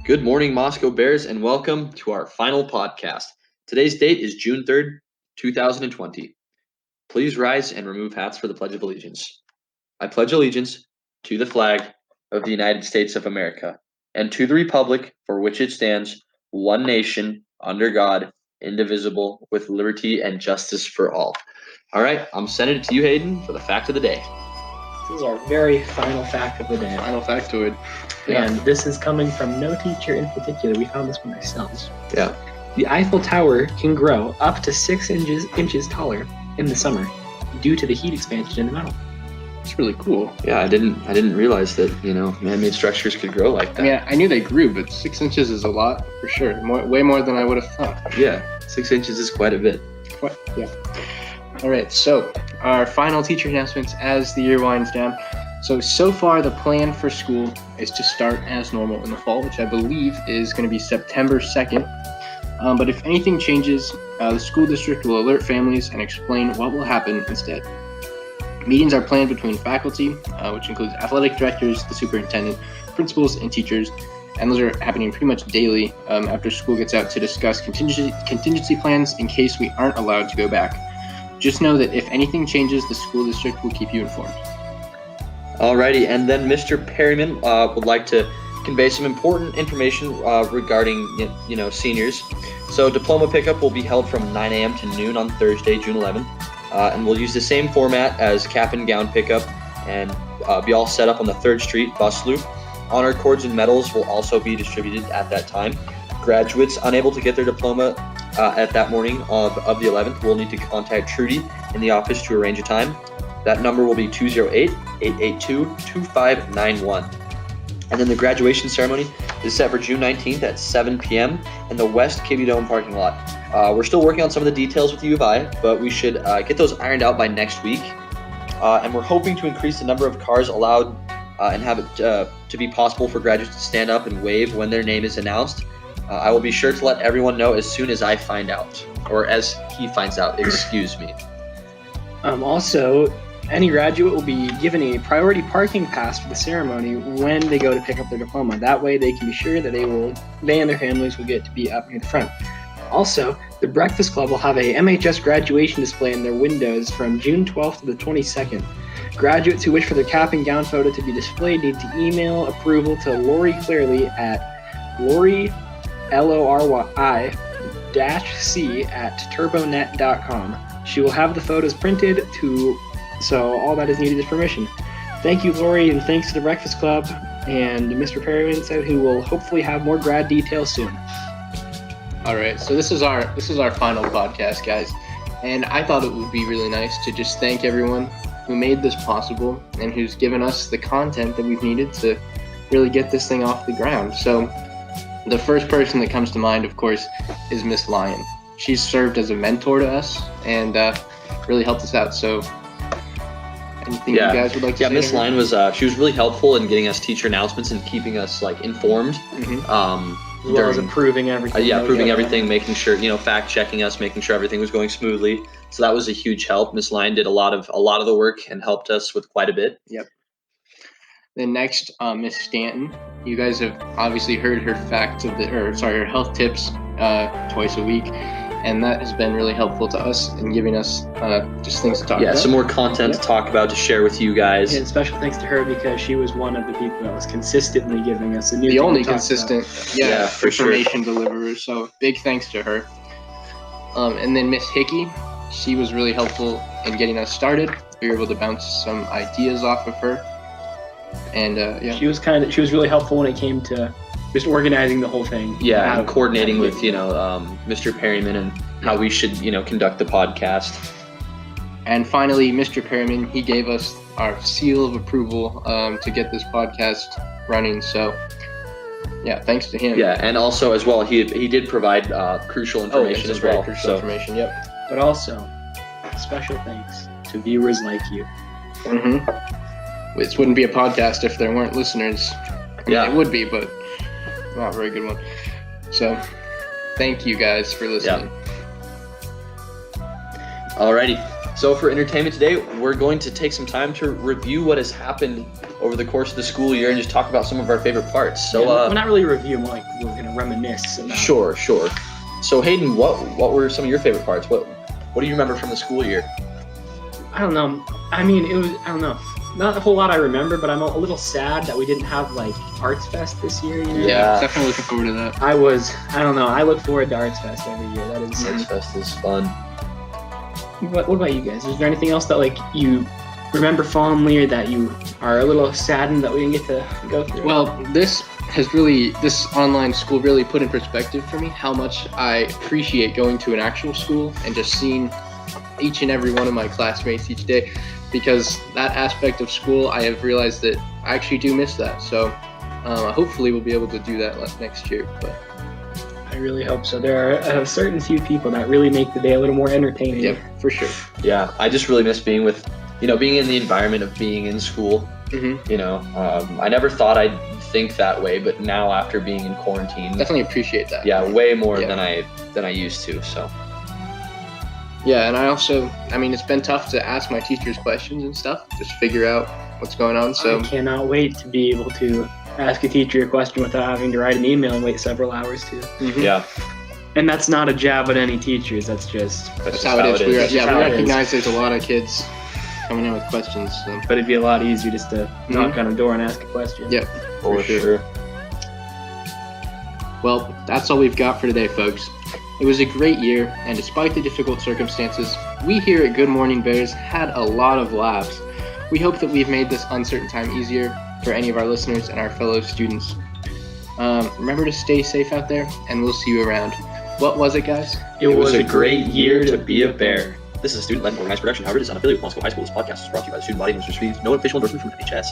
Good morning, Moscow Bears, and welcome to our final podcast. Today's date is June 3rd, 2020. Please rise and remove hats for the Pledge of Allegiance. I pledge allegiance to the flag of the United States of America and to the republic for which it stands, one nation, under God, indivisible, with liberty and justice for all. All right, I'm sending it to you, Hayden, for the fact of the day. This is our very final fact of the day. Final factoid. And this is coming from no teacher in particular. We found this one ourselves. Yeah. The Eiffel Tower can grow up to 6 inches taller in the summer due to the heat expansion in the metal. It's really cool. Yeah, I didn't realize that, man-made structures could grow like that. I mean, I knew they grew, but 6 inches is a lot for sure. Way more than I would have thought. Yeah, 6 inches is quite a bit. Yeah. All right, so our final teacher announcements as the year winds down. So far the plan for school is to start as normal in the fall, which I believe is going to be September 2nd. But if anything changes, the school district will alert families and explain what will happen instead. Meetings are planned between faculty, which includes athletic directors, the superintendent, principals, and teachers, and those are happening pretty much daily after school gets out to discuss contingency plans in case we aren't allowed to go back. Just know that if anything changes, the school district will keep you informed. Alrighty, and then Mr. Perryman would like to convey some important information regarding seniors. So diploma pickup will be held from 9 a.m. to noon on Thursday, June 11th, and we'll use the same format as cap and gown pickup and be all set up on the 3rd Street bus loop. Honor cords and medals will also be distributed at that time. Graduates unable to get their diploma at that morning of the 11th will need to contact Trudy in the office to arrange a time. That number will be 208-882-2591. And then the graduation ceremony is set for June 19th at 7 p.m. in the West KB Dome parking lot. We're still working on some of the details with the U of I, but we should get those ironed out by next week. And we're hoping to increase the number of cars allowed and have it to be possible for graduates to stand up and wave when their name is announced. I will be sure to let everyone know as soon as I find out, or as he finds out, excuse me. Also, any graduate will be given a priority parking pass for the ceremony when they go to pick up their diploma. That way they can be sure that they and their families will get to be up near the front. Also, the Breakfast Club will have a MHS graduation display in their windows from June 12th to the 22nd. Graduates who wish for their cap and gown photo to be displayed need to email approval to Lori Clearly at Lori, LORY-C@turbonet.com. She will have the photos printed so all that is needed is permission. Thank you, Lori, and thanks to the Breakfast Club and Mr. Perryman said who will hopefully have more grad details soon. All right, so this is our final podcast, guys, and I thought it would be really nice to just thank everyone who made this possible and who's given us the content that we've needed to really get this thing off the ground. So the first person that comes to mind, of course, is Miss Lyon. She's served as a mentor to us and really helped us out. So anything you guys would like to say? Yeah, Miss Lyon was she was really helpful in getting us teacher announcements and keeping us informed. As well as approving everything. Approving everything, making sure, fact checking us, making sure everything was going smoothly. So that was a huge help. Miss Lyon did a lot of the work and helped us with quite a bit. Yep. Then next, Miss Stanton. You guys have obviously heard her her health tips twice a week, and that has been really helpful to us in giving us just things to talk about. Yeah, some more content to talk about, to share with you guys. And special thanks to her because she was one of the people that was consistently giving us the only consistent information sure. deliverer. So big thanks to her. And then Miss Hickey, she was really helpful in getting us started. We were able to bounce some ideas off of her. And she was really helpful when it came to just organizing the whole thing. Yeah, and coordinating with Mr. Perryman and how we should conduct the podcast. And finally, Mr. Perryman, he gave us our seal of approval to get this podcast running. So yeah, thanks to him. Yeah, and also as well, he did provide crucial information as well. Crucial information. Yep. But also, special thanks to viewers like you. Mm-hmm. This wouldn't be a podcast if there weren't listeners. I mean, it would be, but not a very good one. So, thank you guys for listening. Yeah. Alrighty. So for entertainment today, we're going to take some time to review what has happened over the course of the school year and just talk about some of our favorite parts. So, we're not really review, more like we're gonna reminisce. About Sure. So Hayden, what were some of your favorite parts? What do you remember from the school year? I don't know. I mean, I don't know. Not a whole lot I remember, but I'm a little sad that we didn't have like Arts Fest this year. You know? Yeah. Definitely looking forward to that. I don't know. I look forward to Arts Fest every year. That is. Arts Fest is fun. What about you guys? Is there anything else that like you remember fondly, or that you are a little saddened that we didn't get to go through? Well, this online school really put in perspective for me how much I appreciate going to an actual school and just seeing each and every one of my classmates each day, because that aspect of school, I have realized that I actually do miss that. So hopefully we'll be able to do that next year. But I really hope so. There are a certain few people that really make the day a little more entertaining. yeah, for sure. Yeah, I just really miss being being in the environment of being in school. Mm-hmm. I never thought I'd think that way, but now after being in quarantine, Definitely appreciate that. yeah, way more Yeah. than I used to. So Yeah, and it's been tough to ask my teachers questions and stuff, just figure out what's going on. So I cannot wait to be able to ask a teacher a question without having to write an email and wait several hours to. mhm. yeah, And that's not a jab at any teachers. That's just. That's just how it is. We That's how it is. recognize there's a lot of kids coming in with questions. So. But it'd be a lot easier just to knock on a door and ask a question. Yeah. for For sure. sure. Well, that's all we've got for today, folks. It was a great year, and despite the difficult circumstances, we here at Good Morning Bears had a lot of laughs. We hope that we've made this uncertain time easier for any of our listeners and our fellow students. Remember to stay safe out there, and we'll see you around. What was it, guys? It was a great year to be a bear. This is a student-led and organized production. However, it is unaffiliated with Moscow High School. This podcast is brought to you by the student body, Mr. Speed. No official endorsement from NHS.